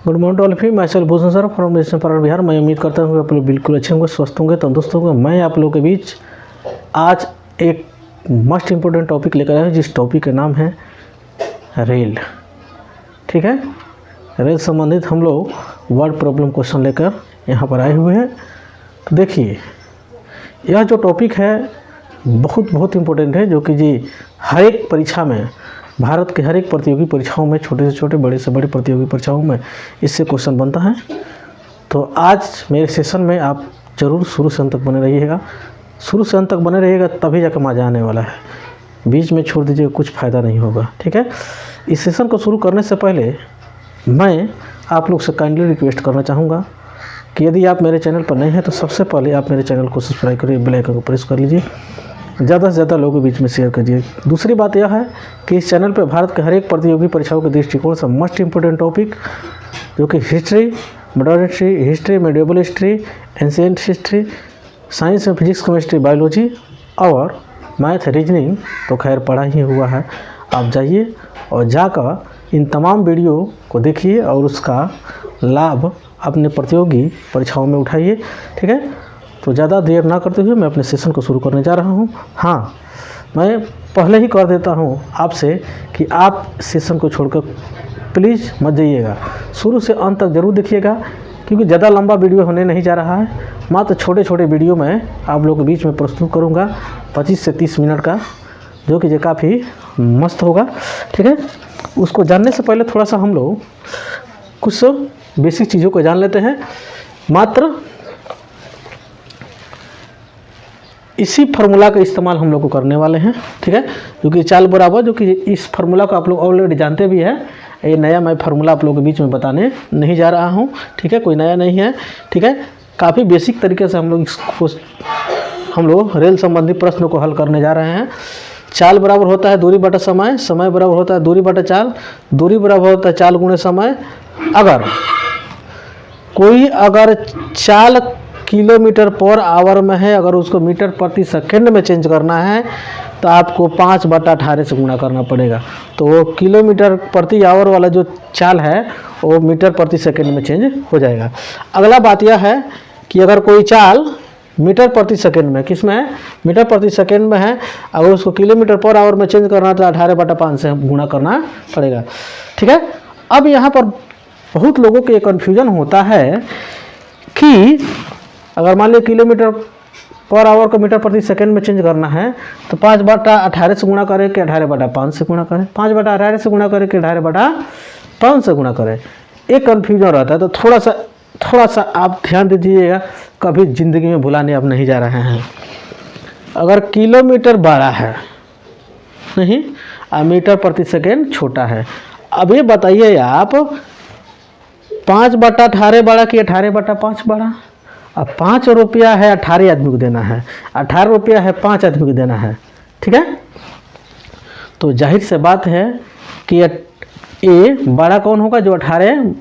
Good morning all of you, my self Bhushan sir from national Bihar. मैं उम्मीद करता हूँ आप लोग बिल्कुल अच्छे होंगे, स्वस्थ होंगे, तंदुरुस्त होंगे। मैं आप लोगों के बीच आज एक मस्ट इम्पोर्टेंट टॉपिक लेकर आया हूँ, जिस टॉपिक का नाम है रेल। ठीक है, रेल संबंधित हम लोग वर्ड प्रॉब्लम क्वेश्चन लेकर यहाँ पर आए हुए हैं। तो देखिए, यह जो टॉपिक है बहुत इम्पोर्टेंट है, जो कि जी हर एक परीक्षा में, भारत के हर एक प्रतियोगी परीक्षाओं में, छोटे से छोटे, बड़े से बड़े प्रतियोगी परीक्षाओं में इससे क्वेश्चन बनता है। तो आज मेरे सेशन में आप ज़रूर शुरू से अंत तक बने रहिएगा। शुरू से अंत तक बने रहिएगा, तभी जाकर मज़ा आने वाला है। बीच में छोड़ दीजिएगा, कुछ फ़ायदा नहीं होगा। ठीक है, इस सेशन को शुरू करने से पहले मैं आप लोग से काइंडली रिक्वेस्ट करना चाहूँगा कि यदि आप मेरे चैनल पर नए हैं तो सबसे पहले आप मेरे चैनल को सब्सक्राइब करिए, बेल आइकन को प्रेस कर लीजिए, ज़्यादा से ज़्यादा लोगों के बीच में शेयर कीजिए। दूसरी बात यह है कि इस चैनल पर भारत के हर एक प्रतियोगी परीक्षाओं के दृष्टिकोण से मस्ट इम्पोर्टेंट टॉपिक, जो कि history, modern history, medieval history, ancient history, science में फिजिक्स, केमिस्ट्री, बायोलॉजी और मैथ, रीजनिंग तो खैर पढ़ा ही हुआ है। आप जाइए और जाकर इन तमाम वीडियो को देखिए और उसका लाभ अपने प्रतियोगी परीक्षाओं में उठाइए। ठीक है, तो ज़्यादा देर ना करते हुए मैं अपने सेशन को शुरू करने जा रहा हूँ। हाँ, मैं पहले ही कर देता हूँ आपसे कि आप सेशन को छोड़कर प्लीज़ मत जाइएगा, शुरू से अंत तक ज़रूर देखिएगा, क्योंकि ज़्यादा लंबा वीडियो होने नहीं जा रहा है। मात्र छोटे छोटे वीडियो मैं आप लोगों के बीच में प्रस्तुत करूँगा, 25 से 30 मिनट का, जो कि काफ़ी मस्त होगा। ठीक है, उसको जानने से पहले थोड़ा सा हम लोग कुछ बेसिक चीज़ों को जान लेते हैं। मात्र इसी फार्मूला का इस्तेमाल हम लोग को करने वाले हैं। ठीक है, जो कि चाल बराबर, जो कि इस फार्मूला को आप लोग ऑलरेडी जानते भी हैं। ये नया मैं फार्मूला आप लोगों के बीच में बताने नहीं जा रहा हूँ। ठीक है, कोई नया नहीं है। ठीक है, काफ़ी बेसिक तरीके से हम लोग रेल संबंधी प्रश्न को हल करने जा रहे हैं। चाल बराबर होता है दूरी बटा समय, समय बराबर होता है दूरी बटा चाल, दूरी बराबर होता है चाल गुणे समय। अगर चाल किलोमीटर पर आवर में है, अगर उसको मीटर प्रति सेकंड में चेंज करना है तो आपको 5/18 से गुणा करना पड़ेगा। तो वो किलोमीटर प्रति आवर वाला जो चाल है वो मीटर प्रति सेकंड में चेंज हो जाएगा। अगला बात यह है कि अगर कोई चाल मीटर प्रति सेकंड में, किस में है, मीटर प्रति सेकंड में है, अगर उसको किलोमीटर पर आवर में चेंज करना है तो 18/5 से गुणा करना पड़ेगा। ठीक है, अब यहाँ पर बहुत लोगों के कन्फ्यूजन होता है कि अगर मान लीजिए किलोमीटर पर आवर को मीटर प्रति सेकंड में चेंज करना है तो 5/18 से गुणा करें कि 18/5 से गुणा करें, 5/18 से गुणा करें कि 18/5 से गुणा करें। एक कन्फ्यूजन रहता है। तो थोड़ा सा आप ध्यान दीजिएगा, कभी ज़िंदगी में भुलाने आप नहीं जा रहे हैं। अगर किलोमीटर बड़ा है नहीं और मीटर प्रति सेकंड छोटा है, अब ये बताइए आप 5/18 बड़ा कि 18/5 बड़ा? अब 5 रुपया है 18 आदमी को देना है, 18 रुपया है 5 आदमी को देना है। ठीक है, तो जाहिर से बात है कि ये बड़ा कौन होगा? जो 18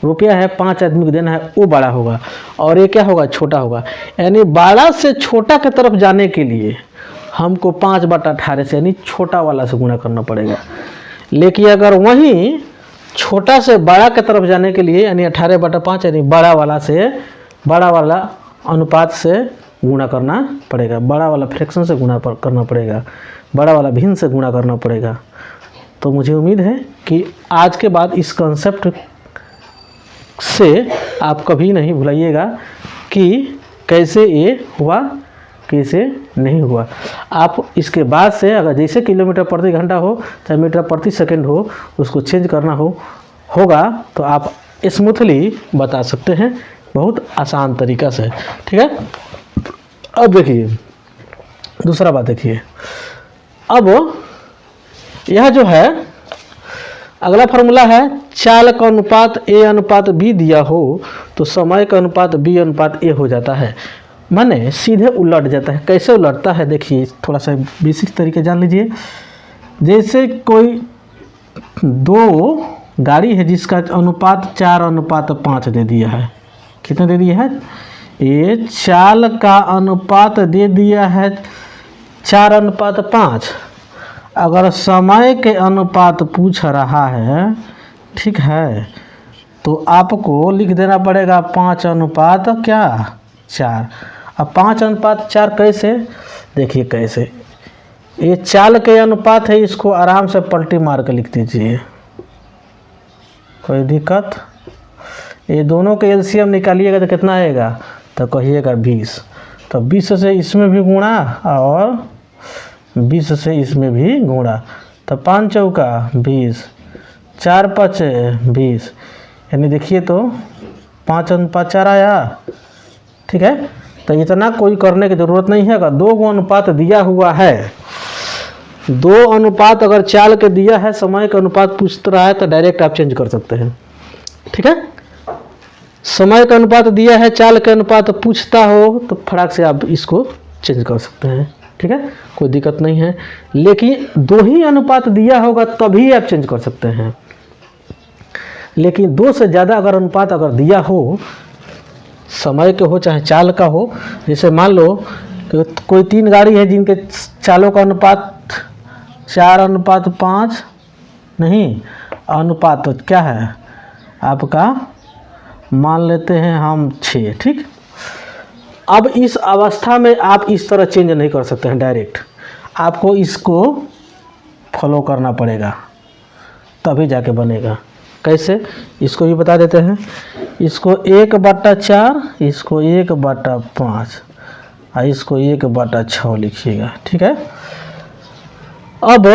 रुपया है 5 आदमी को देना है वो बड़ा होगा, और ये क्या होगा? छोटा होगा। यानी बड़ा से छोटा की तरफ जाने के लिए हमको 5/18 से यानी छोटा वाला से गुणा करना पड़ेगा। लेकिन अगर वहीं छोटा से बड़ा की तरफ जाने के लिए यानी 18/5 यानी बड़ा वाला अनुपात से गुणा करना पड़ेगा, बड़ा वाला फ्रैक्शन से गुणा करना पड़ेगा, बड़ा वाला भिन्न से गुणा करना पड़ेगा। तो मुझे उम्मीद है कि आज के बाद इस कॉन्सेप्ट से आप कभी नहीं भुलाइएगा कि कैसे ये हुआ, कैसे नहीं हुआ। आप इसके बाद से अगर जैसे किलोमीटर प्रति घंटा हो चाहे मीटर प्रति सेकंड हो, उसको चेंज करना होगा तो आप स्मूथली बता सकते हैं, बहुत आसान तरीक़ा से। ठीक है, अब देखिए दूसरा बात देखिए। अब यह जो है अगला फार्मूला है, चाल का अनुपात A अनुपात B दिया हो तो समय का अनुपात B अनुपात A हो जाता है, माने सीधे उलट जाता है। कैसे उलटता है देखिए, थोड़ा सा बेसिक तरीके जान लीजिए। जैसे कोई दो गाड़ी है जिसका अनुपात 4:5 दे दिया है। कितना दे दिया है? ये चाल का अनुपात दे दिया है 4:5। अगर समय के अनुपात पूछ रहा है, ठीक है, तो आपको लिख देना पड़ेगा 5:4। अब 5:4 कैसे, देखिए कैसे, ये चाल के अनुपात है, इसको आराम से पलटी मार के लिख दीजिए, कोई दिक्कत। ये दोनों के एलसीएम निकालिएगा तो कितना आएगा, तो कहिएगा 20। तो 20 से इसमें भी गुणा और 20 से इसमें भी गुणा, तो 5 चौका 20, 4 5 20, यानी देखिए तो 5:4 आया। ठीक है, तो इतना कोई करने की ज़रूरत नहीं है। अगर 2 अनुपात दिया हुआ है, 2 अनुपात अगर चाल के दिया है, समय का अनुपात पूछ रहा है, तो डायरेक्ट आप चेंज कर सकते हैं। ठीक है, समय का अनुपात दिया है, चाल के अनुपात पूछता हो तो फटाक से आप इसको चेंज कर सकते हैं। ठीक है, कोई दिक्कत नहीं है। लेकिन 2 ही अनुपात दिया होगा तभी आप चेंज कर सकते हैं। लेकिन 2 से ज़्यादा अगर अनुपात अगर दिया हो, समय के हो चाहे चाल का हो, जैसे मान लो कि कोई 3 गाड़ी है जिनके चालों का अनुपात 4:5 नहीं, अनुपात तो क्या है आपका, मान लेते हैं हम 6। ठीक, अब इस अवस्था में आप इस तरह चेंज नहीं कर सकते हैं डायरेक्ट, आपको इसको फॉलो करना पड़ेगा तभी जाके बनेगा। कैसे, इसको भी बता देते हैं। इसको 1/4, इसको 1/5 और इसको 1/6 लिखिएगा। ठीक है, अब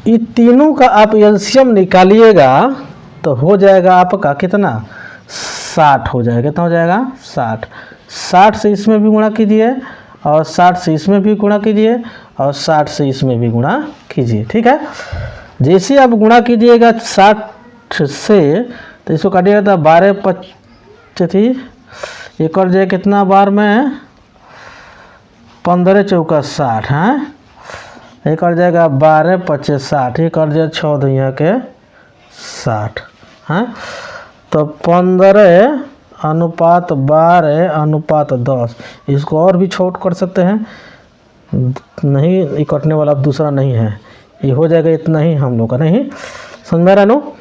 ये तीनों का आप एलसीएम निकालिएगा तो हो जाएगा आपका कितना, 60 हो जाएगा। कितना हो जाएगा, 60। 60 से इसमें भी गुणा कीजिए और 60 से इसमें भी गुणा कीजिए और 60 से इसमें भी गुणा कीजिए। ठीक है, जैसे आप गुणा कीजिएगा 60 से, तो इसको काटिएगा तो 12 25 एक और जाए कितना बार में, 15 चौका 60 है, एक और जाएगा 12 25 60, एक और जाए 6 दुनिया के 60 है। तो 15:12:10, इसको और भी छोट कर सकते हैं, नहीं ये कटने वाला अब दूसरा नहीं है, ये हो जाएगा इतना ही हम लोग का। नहीं समझ में रहा नो,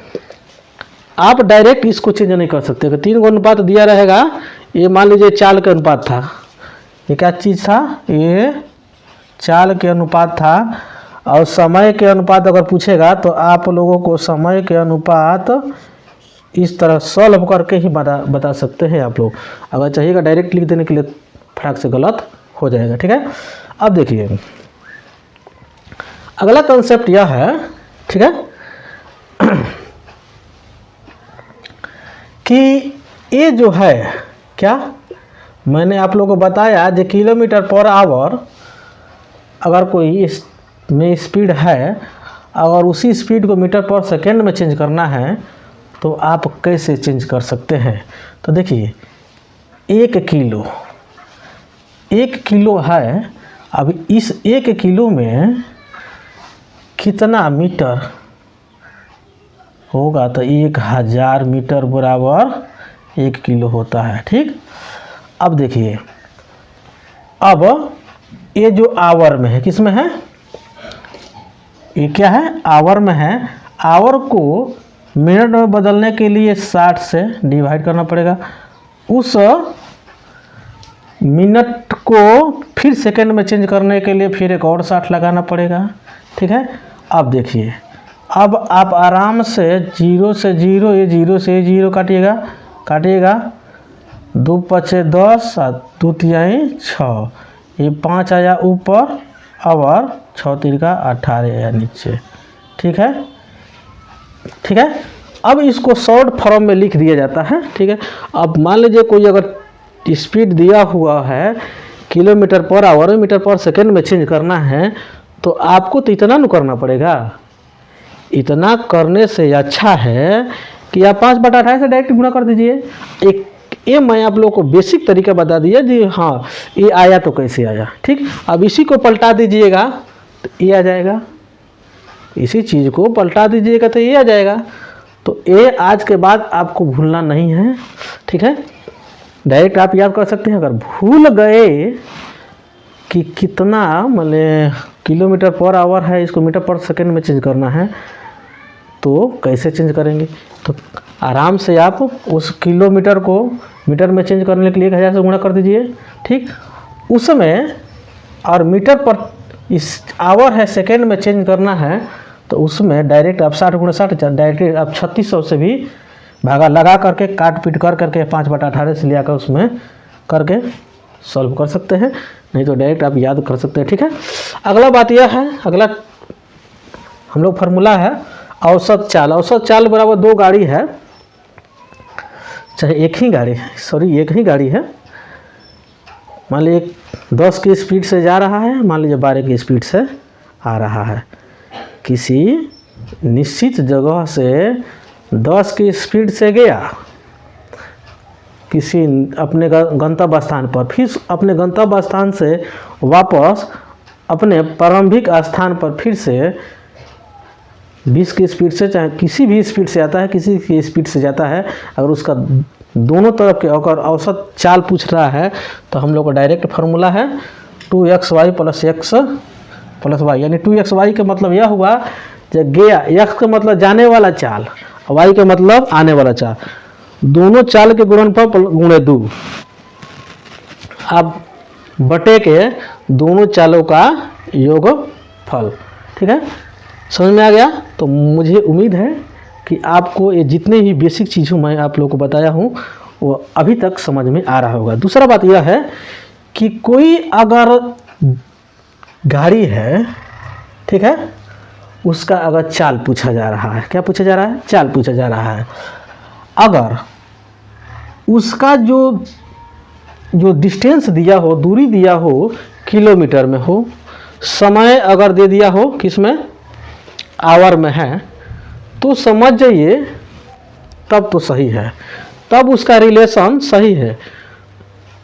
आप डायरेक्ट इसको चेंज नहीं कर सकते। 3 अनुपात दिया रहेगा, ये मान लीजिए चाल के अनुपात था, ये क्या चीज़ था, ये चाल के अनुपात था। और समय के अनुपात अगर पूछेगा तो आप लोगों को समय के अनुपात इस तरह सॉल्व करके ही बता सकते हैं आप लोग। अगर चाहिएगा डायरेक्ट लिख देने के लिए फटाक से गलत हो जाएगा। ठीक है, अब देखिए अगला कंसेप्ट यह है, ठीक है, कि ये जो है क्या, मैंने आप लोगों को बताया जो km/h अगर कोई इस में स्पीड है, अगर उसी स्पीड को मीटर/सेकेंड में चेंज करना है तो आप कैसे चेंज कर सकते हैं। तो देखिए 1 किलो है, अब इस 1 किलो में कितना मीटर होगा, तो 1000 मीटर बराबर 1 किलो होता है। ठीक, अब देखिए, अब ये जो आवर में है, किस में है, ये क्या है, आवर में है। आवर को मिनट में बदलने के लिए 60 से डिवाइड करना पड़ेगा, उस मिनट को फिर सेकंड में चेंज करने के लिए फिर एक और 60 लगाना पड़ेगा। ठीक है, अब देखिए, अब आप आराम से 0 से 0, ये 0 से 0 काटिएगा 2 5 10 और 2 3 6, ये 5 आया ऊपर और 6 3 18 आया नीचे। ठीक है, ठीक है, अब इसको शॉर्ट फॉर्म में लिख दिया जाता है। ठीक है, अब मान लीजिए कोई अगर स्पीड दिया हुआ है km/h मीटर/सेकेंड में चेंज करना है, तो आपको तो इतना न करना पड़ेगा। इतना करने से अच्छा है कि आप 5/28 से डायरेक्ट गुणा कर दीजिए। एक ये मैं आप लोगों को बेसिक तरीका बता दिया जी, हाँ ये आया तो कैसे आया। ठीक, अब इसी को पलटा दीजिएगा तो ये आ जाएगा, इसी चीज़ को पलटा दीजिएगा तो ये आ जाएगा। तो ये आज के बाद आपको भूलना नहीं है। ठीक है, डायरेक्ट आप याद कर सकते हैं। अगर भूल गए कि कितना मतलब km/h है, इसको मीटर/सेकेंड में चेंज करना है, तो कैसे चेंज करेंगे। तो आराम से आप उस किलोमीटर को मीटर में चेंज करने के लिए 1000 से गुणा कर दीजिए, ठीक। उसमें और मीटर पर इस आवर है सेकेंड में चेंज करना है, तो उसमें डायरेक्ट आप 60 गुणा 60 डायरेक्ट आप 3600 से भी भागा लगा करके काट पीट कर करके 5/18 से लिया कर उसमें करके सॉल्व कर सकते हैं, नहीं तो डायरेक्ट आप याद कर सकते हैं, ठीक है। अगला बात यह है, अगला हम लोग फार्मूला है औसत चाल। औसत चाल बराबर 2 गाड़ी है, चाहे एक ही गाड़ी है, मान लीजिए 10 की स्पीड से जा रहा है, मान लीजिए 12 की स्पीड से आ रहा है। किसी निश्चित जगह से 10 की स्पीड से गया किसी अपने गंतव्य स्थान पर, फिर अपने गंतव्य स्थान से वापस अपने प्रारंभिक स्थान पर फिर से 20 की स्पीड से, चाहे किसी भी स्पीड से आता है, किसी की स्पीड से जाता है, अगर उसका दोनों तरफ के अगर औसत चाल पूछ रहा है तो हम लोग का डायरेक्ट फार्मूला है 2xy + x + y, यानी 2xy का मतलब यह हुआ जब गया, x का मतलब जाने वाला चाल, y का मतलब आने वाला चाल, दोनों चाल के गुणनफल गुणे 2, अब बटे के दोनों चालों का योगफल, ठीक है। समझ में आ गया? तो मुझे उम्मीद है कि आपको ये जितने भी बेसिक चीज़ों मैं आप लोगों को बताया हूँ वो अभी तक समझ में आ रहा होगा। दूसरा बात यह है कि कोई अगर गाड़ी है, ठीक है, उसका अगर चाल पूछा जा रहा है, क्या पूछा जा रहा है? चाल पूछा जा रहा है। अगर उसका जो डिस्टेंस दिया हो, दूरी दिया हो किलोमीटर में हो, समय अगर दे दिया हो किस में, आवर में है, तो समझ जाइए तब तो सही है, तब उसका रिलेशन सही है।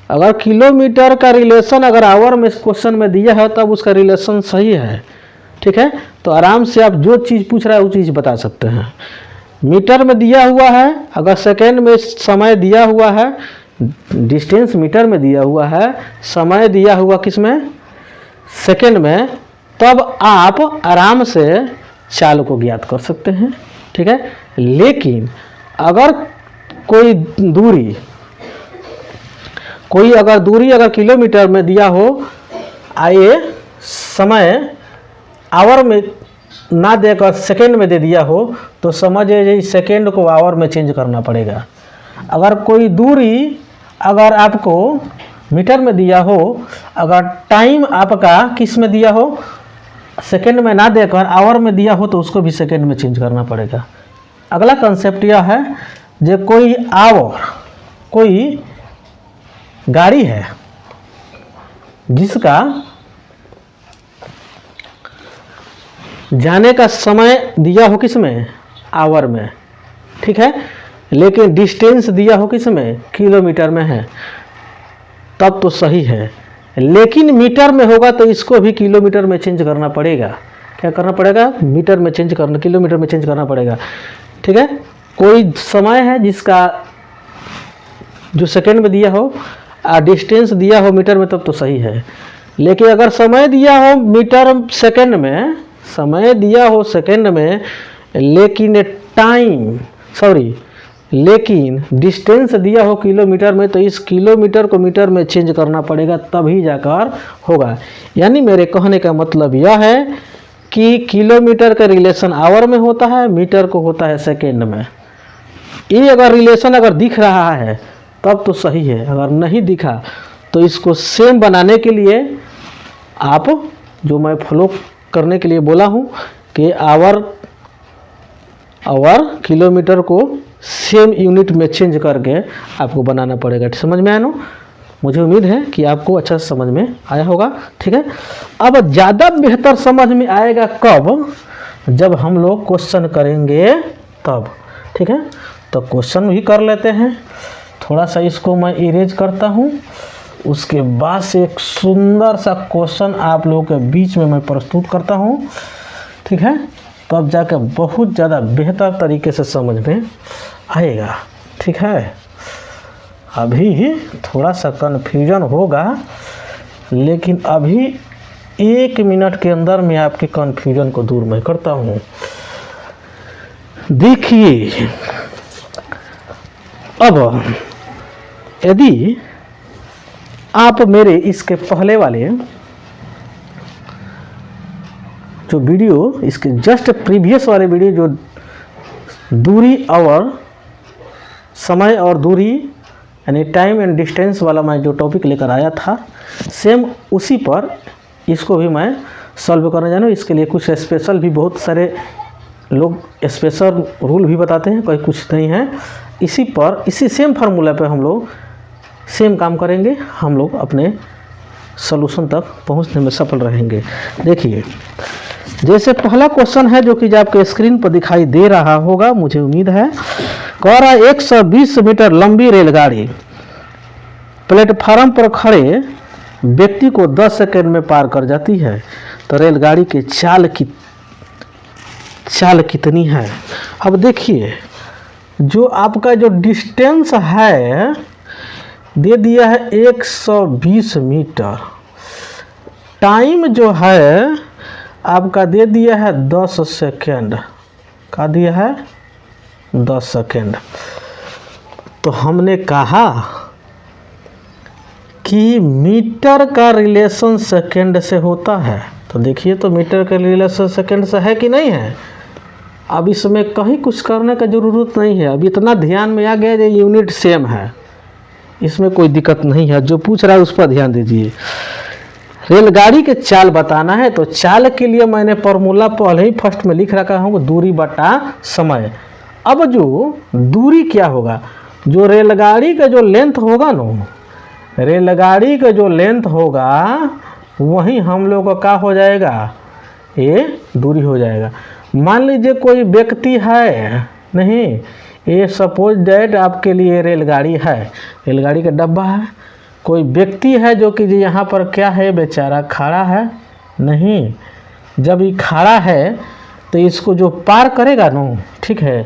अगर किलोमीटर का रिलेशन अगर आवर में क्वेश्चन में दिया है तब उसका रिलेशन सही है, ठीक है। तो आराम से आप जो चीज़ पूछ रहा है वो चीज़ बता सकते हैं। मीटर में दिया हुआ है, अगर सेकेंड में समय दिया हुआ है, डिस्टेंस मीटर में दिया हुआ है, समय दिया हुआ किस में, सेकेंड में, तब आप आराम से चाल को ज्ञात कर सकते हैं, ठीक है। लेकिन अगर कोई दूरी अगर किलोमीटर में दिया हो, आइए समय आवर में ना देकर सेकेंड में दे दिया हो, तो समझिए सेकेंड को आवर में चेंज करना पड़ेगा। अगर कोई दूरी अगर आपको मीटर में दिया हो, अगर टाइम आपका किस में दिया हो, सेकेंड में ना देकर आवर में दिया हो, तो उसको भी सेकेंड में चेंज करना पड़ेगा। अगला कंसेप्ट यह है जो कोई गाड़ी है जिसका जाने का समय दिया हो किस में, आवर में, ठीक है, लेकिन डिस्टेंस दिया हो किस में, किलोमीटर में है, तब तो सही है। लेकिन मीटर में होगा तो इसको भी किलोमीटर में चेंज करना पड़ेगा। क्या करना पड़ेगा? किलोमीटर में चेंज करना पड़ेगा, ठीक है। कोई समय है जिसका जो सेकेंड में दिया हो और डिस्टेंस दिया हो मीटर में, तब तो सही है। लेकिन अगर समय दिया हो सेकेंड में, लेकिन डिस्टेंस दिया हो किलोमीटर में, तो इस किलोमीटर को मीटर में चेंज करना पड़ेगा, तभी जाकर होगा। यानी मेरे कहने का मतलब यह है कि किलोमीटर का रिलेशन आवर में होता है, मीटर को होता है सेकेंड में। ये अगर रिलेशन अगर दिख रहा है तब तो सही है, अगर नहीं दिखा तो इसको सेम बनाने के लिए आप जो मैं फॉलो करने के लिए बोला हूँ कि आवर किलोमीटर को सेम यूनिट में चेंज करके आपको बनाना पड़ेगा। समझ में आया ना? मुझे उम्मीद है कि आपको अच्छा समझ में आया होगा, ठीक है। अब ज़्यादा बेहतर समझ में आएगा कब? जब हम लोग क्वेश्चन करेंगे तब, ठीक है। तो क्वेश्चन भी कर लेते हैं। थोड़ा सा इसको मैं इरेज करता हूँ, उसके बाद से एक सुंदर सा क्वेश्चन आप लोगों के बीच में मैं प्रस्तुत करता हूँ, ठीक है। तब जाकर बहुत ज़्यादा बेहतर तरीके से समझ में आएगा, ठीक है। अभी थोड़ा सा कन्फ्यूजन होगा, लेकिन अभी 1 मिनट के अंदर मैं आपके कन्फ्यूजन को दूर मैं करता हूँ। देखिए, अब यदि आप मेरे इसके पहले वाले जो वीडियो, इसके जस्ट प्रीवियस वाले वीडियो जो दूरी और समय और दूरी यानी टाइम एंड डिस्टेंस वाला मैं जो टॉपिक लेकर आया था, सेम उसी पर इसको भी मैं सॉल्व करने जाना। इसके लिए कुछ स्पेशल भी, बहुत सारे लोग स्पेशल रूल भी बताते हैं, कोई कुछ नहीं है। इसी पर, इसी सेम फार्मूला पे हम लोग सेम काम करेंगे, हम लोग अपने सॉल्यूशन तक पहुंचने में सफल रहेंगे। देखिए, जैसे पहला क्वेश्चन है जो कि आपके स्क्रीन पर दिखाई दे रहा होगा, मुझे उम्मीद है। कह रहा है 120 मीटर लंबी रेलगाड़ी प्लेटफार्म पर खड़े व्यक्ति को 10 सेकंड में पार कर जाती है, तो रेलगाड़ी की चाल कितनी है। अब देखिए, जो आपका जो डिस्टेंस है दे दिया है 120 मीटर, टाइम जो है आपका दे दिया है 10 सेकेंड, का दिया है 10 सेकेंड। तो हमने कहा कि मीटर का रिलेशन सेकेंड से होता है, तो देखिए तो मीटर का रिलेशन सेकेंड से है कि नहीं है। अब इसमें कहीं कुछ करने का ज़रूरत नहीं है, अब इतना ध्यान में आ गया ये यूनिट सेम है, इसमें कोई दिक्कत नहीं है। जो पूछ रहा है उस पर ध्यान दीजिए। रेलगाड़ी के चाल बताना है, तो चाल के लिए मैंने फॉर्मूला पहले ही फर्स्ट में लिख रखा हूँ, दूरी बटा समय। अब जो दूरी क्या होगा, जो रेलगाड़ी का जो लेंथ होगा ना, रेलगाड़ी का जो लेंथ होगा वही हम लोग का क्या हो जाएगा, ये दूरी हो जाएगा। मान लीजिए कोई व्यक्ति है, नहीं, ये सपोज दैट आपके लिए रेलगाड़ी है, रेलगाड़ी का डब्बा है, कोई व्यक्ति है जो कि यहाँ पर क्या है, बेचारा खड़ा है, नहीं, जब ये खड़ा है तो इसको जो पार करेगा ना, ठीक है,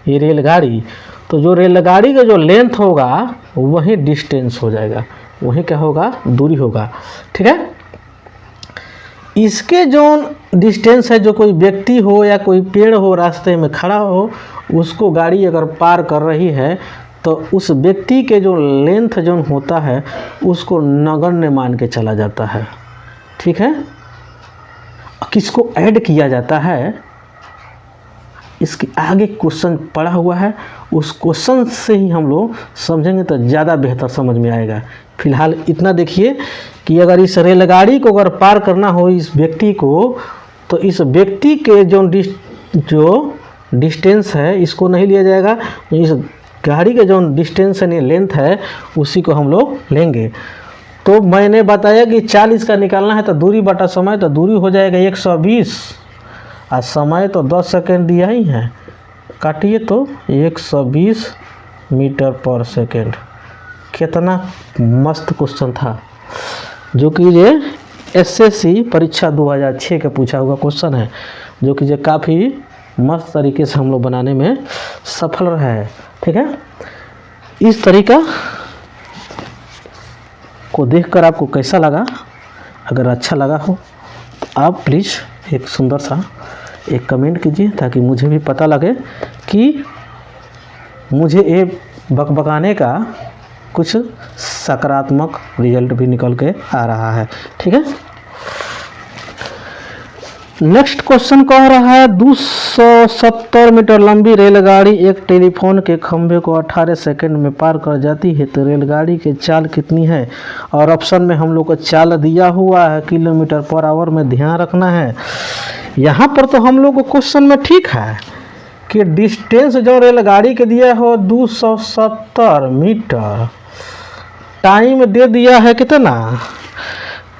ये रेलगाड़ी, तो जो रेलगाड़ी का जो लेंथ होगा वही डिस्टेंस हो जाएगा, वही क्या होगा, दूरी होगा, ठीक है। इसके जो डिस्टेंस है, जो कोई व्यक्ति हो या कोई पेड़ हो रास्ते में खड़ा हो, उसको गाड़ी अगर पार कर रही है तो उस व्यक्ति के जो लेंथ जो होता है उसको नगण्य मान के चला जाता है, ठीक है। किसको ऐड किया जाता है, इसके आगे क्वेश्चन पड़ा हुआ है, उस क्वेश्चन से ही हम लोग समझेंगे तो ज़्यादा बेहतर समझ में आएगा। फिलहाल इतना देखिए कि अगर इस रेलगाड़ी को अगर पार करना हो इस व्यक्ति को, तो इस व्यक्ति के जो डिस्टेंस है इसको नहीं लिया जाएगा, इस गाड़ी के जो डिस्टेंस है, लेंथ है, उसी को हम लोग लेंगे। तो मैंने बताया कि चाल इसका निकालना है, तो दूरी बटा समय, तो दूरी हो जाएगा 120 और समय तो 10 सेकेंड दिया ही है, काटिए तो 120 मीटर पर सेकेंड। कितना मस्त क्वेश्चन था, जो कि ये एसएससी परीक्षा 2006 का पूछा हुआ क्वेश्चन है, जो कि ये काफ़ी मस्त तरीके से हम लोग बनाने में सफल रहे हैं, ठीक है। इस तरीका को देखकर आपको कैसा लगा, अगर अच्छा लगा हो तो आप प्लीज़ एक सुंदर सा एक कमेंट कीजिए, ताकि मुझे भी पता लगे कि मुझे ये बकबकाने का कुछ सकारात्मक रिजल्ट भी निकल के आ रहा है, ठीक है। नेक्स्ट क्वेश्चन कह रहा है 270 मीटर लंबी रेलगाड़ी एक टेलीफोन के खंभे को 18 सेकंड में पार कर जाती है, तो रेलगाड़ी की चाल कितनी है। और ऑप्शन में हम लोग को चाल दिया हुआ है किलोमीटर पर आवर में, ध्यान रखना है। यहाँ पर तो हम लोग को क्वेश्चन में ठीक है कि डिस्टेंस जो रेलगाड़ी के दिया हो 270 मीटर, टाइम दे दिया है कितना,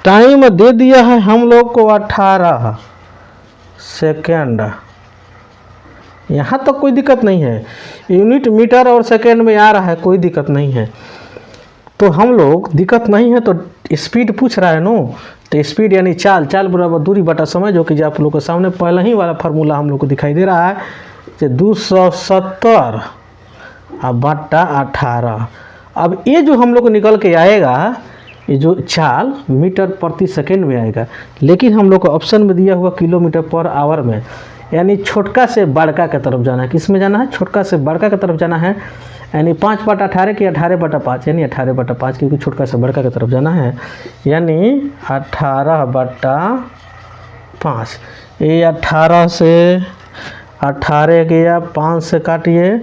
टाइम दे दिया है हम लोग को 18 सेकेंड। यहाँ तक कोई दिक्कत नहीं है, यूनिट मीटर और सेकेंड में आ रहा है, कोई दिक्कत नहीं है। तो हम लोग दिक्कत नहीं है, तो स्पीड पूछ रहा है नो, तो स्पीड यानी चाल, चाल बराबर दूरी बटा समय, जो कि आप लोग के सामने पहले ही वाला फार्मूला हम लोग को दिखाई दे रहा है कि 270 बटा 18। अब ये जो हम लोग को निकल के आएगा, ये जो चाल मीटर प्रति सेकेंड में आएगा, लेकिन हम लोग को ऑप्शन में दिया हुआ किलोमीटर पर आवर में, यानी छोटका से बड़का की तरफ जाना है। किस में जाना है, छोटका से बड़का की तरफ जाना है, यानी 5/18 की 18/5 यानी 18/5, क्योंकि छोटका से बड़का की तरफ जाना है, यानी 18/5। ये 18 से 18 गया, 5 से काटिए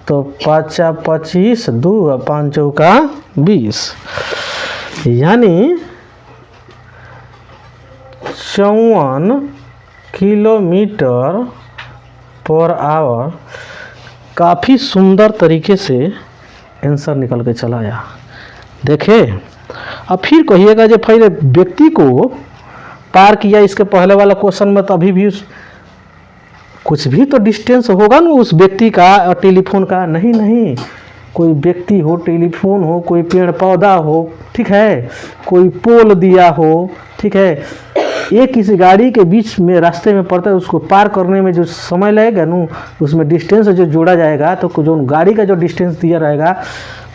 तो 5 25, 2 5 चौका 20, यानी 54 किलोमीटर पर आवर। काफ़ी सुंदर तरीके से आंसर निकल के चला आया। देखे, अब फिर कहिएगा जो पहले व्यक्ति को पार किया, इसके पहले वाला क्वेश्चन में तो अभी भी कुछ भी तो डिस्टेंस होगा ना उस व्यक्ति का और टेलीफोन का। नहीं, कोई व्यक्ति हो, टेलीफोन हो, कोई पेड़ पौधा हो, ठीक है, कोई पोल दिया हो, ठीक है, एक किसी गाड़ी के बीच में रास्ते में पड़ता है, उसको पार करने में जो समय लगेगा ना, उसमें डिस्टेंस जो जोड़ा जाएगा, तो जो गाड़ी का जो डिस्टेंस दिया रहेगा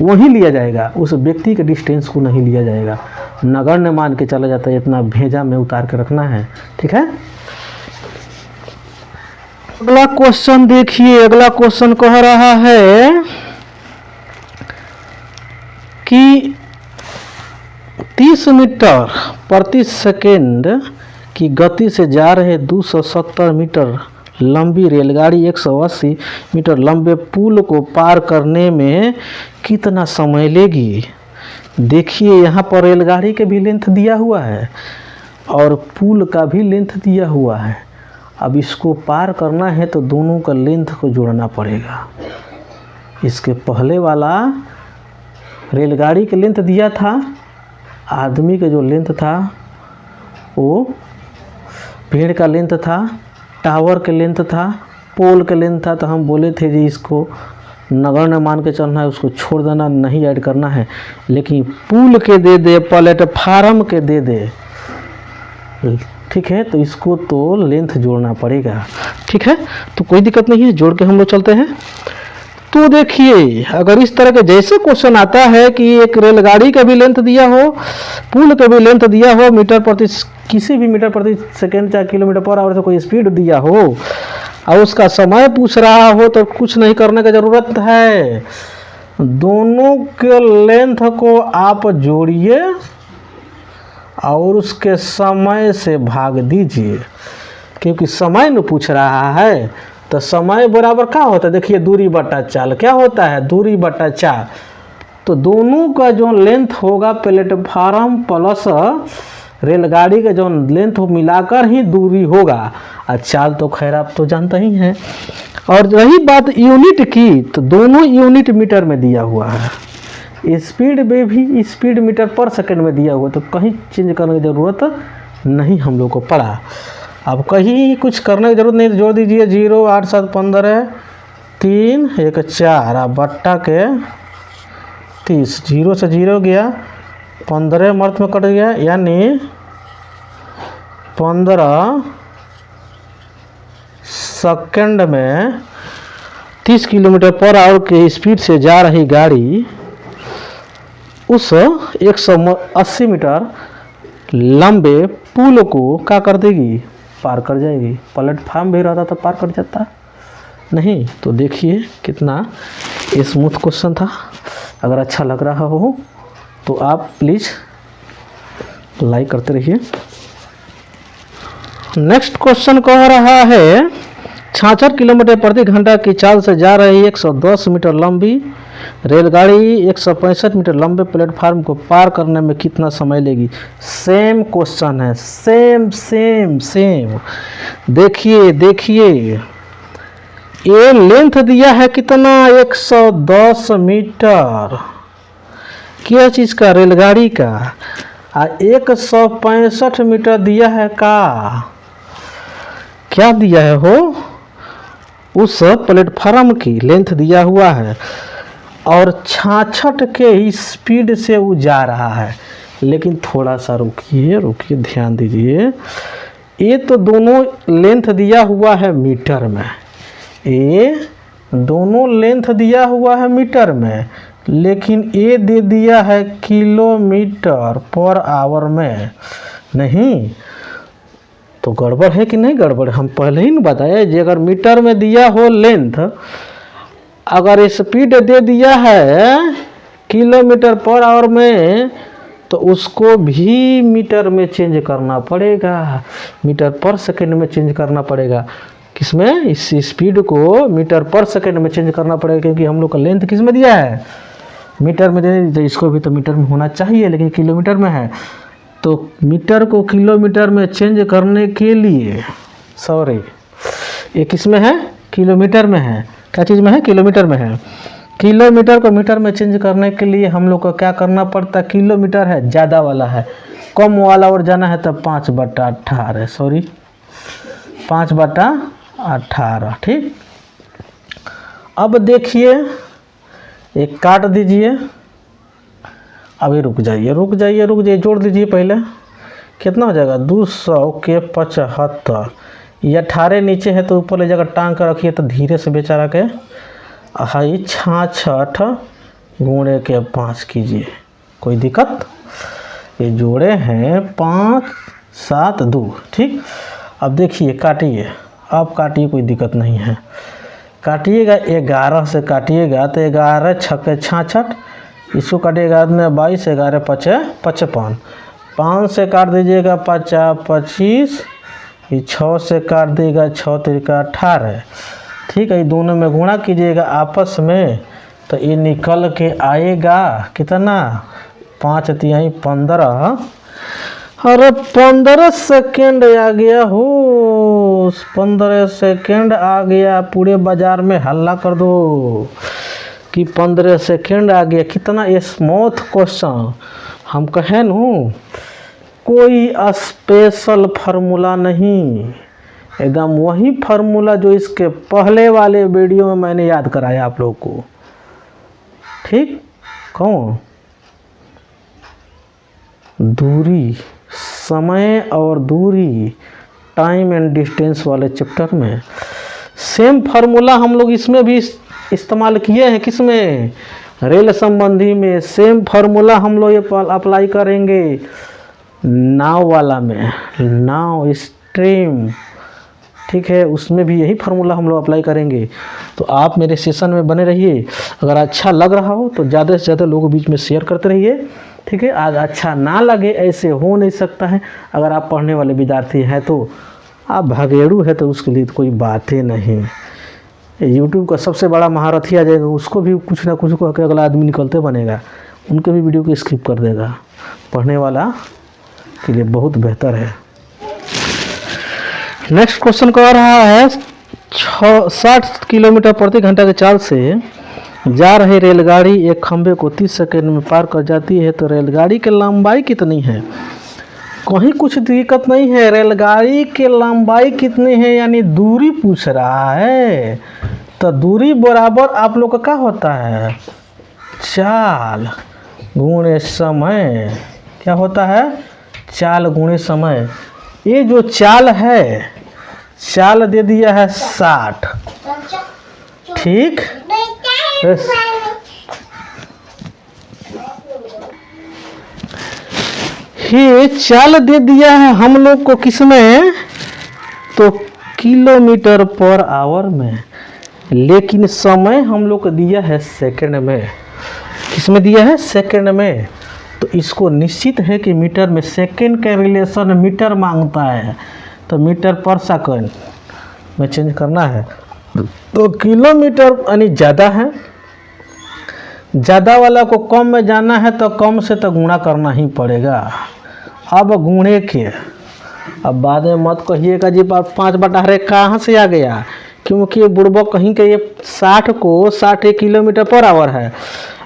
वही लिया जाएगा, उस व्यक्ति के डिस्टेंस को नहीं लिया जाएगा। नगण्य मान के चला जाता है, इतना भेजा में उतार के रखना है, ठीक है। अगला क्वेश्चन देखिए, अगला क्वेश्चन कह रहा है कि 30 मीटर प्रति सेकेंड की गति से जा रहे 270 मीटर लंबी रेलगाड़ी 180 मीटर लंबे पुल को पार करने में कितना समय लेगी। देखिए, यहाँ पर रेलगाड़ी के भी लेंथ दिया हुआ है और पुल का भी लेंथ दिया हुआ है। अब इसको पार करना है तो दोनों का लेंथ को जोड़ना पड़ेगा। इसके पहले वाला रेलगाड़ी के लेंथ दिया था, आदमी का जो लेंथ था वो पेड़ का लेंथ था, टावर के लेंथ था, पोल के लेंथ था। तो हम बोले थे जी इसको नगण्य मान के चलना है, उसको छोड़ देना, नहीं ऐड करना है। लेकिन पुल के दे दे, प्लेटफार्म के दे दे, ठीक है, तो इसको तो लेंथ जोड़ना पड़ेगा, ठीक है। तो कोई दिक्कत नहीं है, जोड़ के हम लोग चलते हैं। तो देखिए, अगर इस तरह के जैसे क्वेश्चन आता है कि एक रेलगाड़ी का भी लेंथ दिया हो, पुल का भी लेंथ दिया हो, मीटर प्रति किसी भी मीटर प्रति सेकेंड या किलोमीटर पर आवर से कोई स्पीड दिया हो और उसका समय पूछ रहा हो, तो कुछ नहीं करने की ज़रूरत है। दोनों के लेंथ को आप जोड़िए और उसके समय से भाग दीजिए, क्योंकि समय न पूछ रहा है। तो समय बराबर क्या होता है, देखिए दूरी बटा चाल क्या होता है, दूरी बटा चाल। तो दोनों का जो लेंथ होगा प्लेटफार्म प्लस रेलगाड़ी का जो लेंथ हो मिलाकर ही दूरी होगा। और चाल तो खैर आप तो जानते ही हैं। और रही बात यूनिट की, तो दोनों यूनिट मीटर में दिया हुआ है। स्पीड में भी स्पीड मीटर पर सेकंड में दिया हुआ, तो कहीं चेंज करने की ज़रूरत नहीं हम लोग को पड़ा। अब कहीं कुछ करने की ज़रूरत नहीं, तो जोड़ दीजिए 0 8 7 15 3 1 4 आप बट्टा के 30, 0 से 0 गया, 15 मर्थ में कट गया, यानी 15 सेकंड में 30 किलोमीटर पर आवर के स्पीड से जा रही गाड़ी उस 180 मीटर लंबे पुल को क्या कर देगी, पार कर जाएगी। प्लेटफार्म भी रहता तो पार कर जाता नहीं। तो देखिए कितना स्मूथ क्वेश्चन था। अगर अच्छा लग रहा हो तो आप प्लीज़ लाइक करते रहिए। नेक्स्ट क्वेश्चन कह रहा है 66 किलोमीटर प्रति घंटा की चाल से जा रही 110 मीटर लंबी रेलगाड़ी 165 मीटर लंबे प्लेटफार्म को पार करने में कितना समय लेगी। सेम क्वेश्चन है, सेम। देखिए ये लेंथ दिया है कितना, 110 मीटर क्या चीज़ का, रेलगाड़ी का। 165 मीटर दिया है क्या दिया है हो, उस प्लेटफार्म की लेंथ दिया हुआ है और 66 के स्पीड से वो जा रहा है। लेकिन थोड़ा सा रुकिए ध्यान दीजिए, ये तो दोनों लेंथ दिया हुआ है मीटर में, ये दोनों लेंथ दिया हुआ है मीटर में, लेकिन ये दे दिया है किलोमीटर पर आवर में। नहीं तो गड़बड़ है कि नहीं गड़बड़, हम पहले ही न बताया जी। अगर मीटर में दिया हो लेंथ अगर स्पीड दे दिया है किलोमीटर पर आवर में तो उसको भी मीटर में चेंज करना पड़ेगा, मीटर पर सेकंड में चेंज करना पड़ेगा। किसमें? इस स्पीड को मीटर पर सेकंड में चेंज करना पड़ेगा, क्योंकि हम लोग का लेंथ किस में दिया है? मीटर में दे, तो इसको भी तो मीटर में होना चाहिए, लेकिन किलोमीटर में है। तो मीटर को किलोमीटर में चेंज करने के लिए, सॉरी ये किस में है? किलोमीटर में है। क्या चीज़ में है? किलोमीटर में है। किलोमीटर को मीटर में चेंज करने के लिए हम लोग को क्या करना पड़ता है? किलोमीटर है ज़्यादा वाला है, कम वाला और जाना है तब 5/18, सॉरी 5/18। ठीक, अब देखिए एक काट दीजिए। अभी रुक जाइए, जोड़ दीजिए पहले। कितना हो जाएगा? 200 के 75। ये 18 नीचे है तो ऊपर ले जाकर टांग कर रखिए, तो धीरे से बेचारा के 66 गुणे के 5 कीजिए। कोई दिक्कत? ये जोड़े हैं 5 7 2। ठीक, अब देखिए काटिए, अब काटिए, कोई दिक्कत नहीं है। काटिएगा 11 से काटिएगा तो 11 छक्के 66, इसको काटिएगा में 22, 11 5 55। 5 से काट दीजिएगा 50 25, ये 6 से काट देगा 6 त्रिका 18। ठीक है, ये दोनों में गुणा कीजिएगा आपस में तो ये निकल के आएगा कितना? 5 तिहाई 15। अरे 15 सेकेंड आ गया हो, 15 सेकेंड आ गया। पूरे बाजार में हल्ला कर दो कि 15 सेकेंड आ गया। कितना स्मूथ क्वेश्चन। हम कहें न, कोई स्पेशल फार्मूला नहीं, एकदम वही फार्मूला जो इसके पहले वाले वीडियो में मैंने याद कराया आप लोगों को। ठीक, कौन? दूरी, समय और दूरी, टाइम एंड डिस्टेंस वाले चैप्टर में सेम फार्मूला हम लोग इसमें भी इस्तेमाल किए हैं। किसमें? रेल संबंधी में सेम फार्मूला हम लोग ये अप्लाई करेंगे नाव वाला में, नाव स्ट्रीम। ठीक है, उसमें भी यही फार्मूला हम लोग अप्लाई करेंगे। तो आप मेरे सेशन में बने रहिए। अगर अच्छा लग रहा हो तो ज़्यादा से ज़्यादा लोगों के बीच में शेयर करते रहिए। ठीक है, आज अच्छा ना लगे ऐसे हो नहीं सकता है। अगर आप पढ़ने वाले विद्यार्थी हैं तो आप भागेड़ू है तो उसके लिए तो कोई बात ही नहीं। यूट्यूब का सबसे बड़ा महारथी आ जाएगा, उसको भी कुछ ना कुछ को अगला आदमी निकलते बनेगा, उनके भी वीडियो को स्किप कर देगा। पढ़ने वाला के लिए बहुत बेहतर है। नेक्स्ट क्वेश्चन कह रहा है 60 किलोमीटर प्रति घंटा के चाल से जा रही रेलगाड़ी एक खंभे को 30 सेकंड में पार कर जाती है, तो रेलगाड़ी की लंबाई कितनी है? कहीं कुछ दिक्कत नहीं है। रेलगाड़ी की लंबाई कितनी है यानी दूरी पूछ रहा है, तो दूरी बराबर आप लोग का क्या होता है? चाल गुणे समय। क्या होता है? चाल गुणे समय। ये जो चाल है, चाल दे दिया है 60। ठीक, ये चाल दे दिया है हम लोग को किसमें? तो किलोमीटर पर आवर में, लेकिन समय हम लोग को दिया है सेकंड में। किसमें दिया है? सेकंड में। तो इसको निश्चित है कि मीटर में सेकंड का रिलेशन मीटर मांगता है, तो मीटर पर सेकंड में चेंज करना है। तो किलोमीटर यानी ज़्यादा है, ज़्यादा वाला को कम में जाना है तो कम से तो गुणा करना ही पड़ेगा। अब गुणे के, अब बाद में मत कहिएगा जी 5/18 कहाँ से आ गया, क्योंकि ये बुड़बा कहीं के ये 60 को 60 किलोमीटर पर आवर है,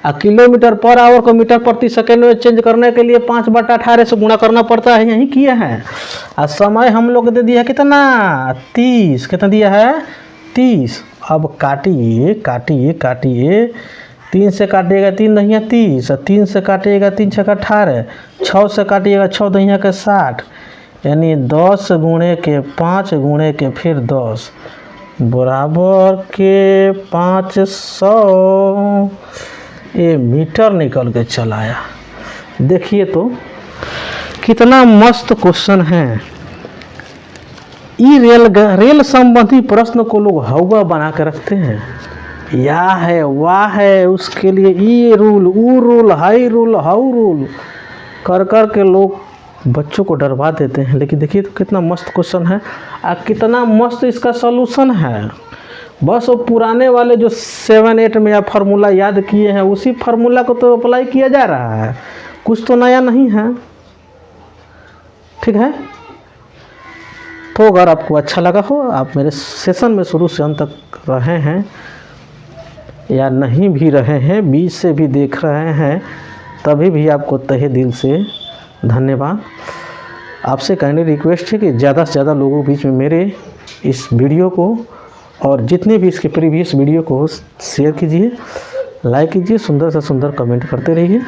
और किलोमीटर पर आवर को मीटर प्रति सेकंड में चेंज करने के लिए 5/18 से गुणा करना पड़ता है। यही किया है। और समय हम लोग दे दिया कितना? 30। कितना दिया है? 30। अब काटिए काटिए काटिए, 3 से काटिएगा 3 दहिया 30, 3 से काटिएगा 3 छक्का 18, 6 से काटिएगा 6 दहिया के 60, यानी 10 गुणे के 5 गुणे के फिर 10 बराबर के 500। ये मीटर निकल के चला आया। देखिए तो कितना मस्त क्वेश्चन है। ये रेल संबंधी प्रश्न को लोग हवा बना के रखते हैं। या है वाह है, उसके लिए ये रूल वो rule high rule how rule कर कर के लोग बच्चों को डरवा देते हैं। लेकिन देखिए तो कितना मस्त क्वेश्चन है और कितना मस्त इसका सॉल्यूशन है। बस वो पुराने वाले जो 7-8 में या फार्मूला याद किए हैं उसी फार्मूला को तो अप्लाई किया जा रहा है, कुछ तो नया नहीं है। ठीक है, तो अगर आपको अच्छा लगा हो, आप मेरे सेशन में शुरू से अंत तक रहे हैं या नहीं भी रहे हैं, बीच से भी देख रहे हैं, तभी भी आपको तहे दिल से धन्यवाद। आपसे काइंडली रिक्वेस्ट है कि ज़्यादा से ज़्यादा लोगों के बीच में मेरे इस वीडियो को और जितने भी इसके प्रीवियस वीडियो को शेयर कीजिए, लाइक कीजिए, सुंदर से सुंदर कमेंट करते रहिए।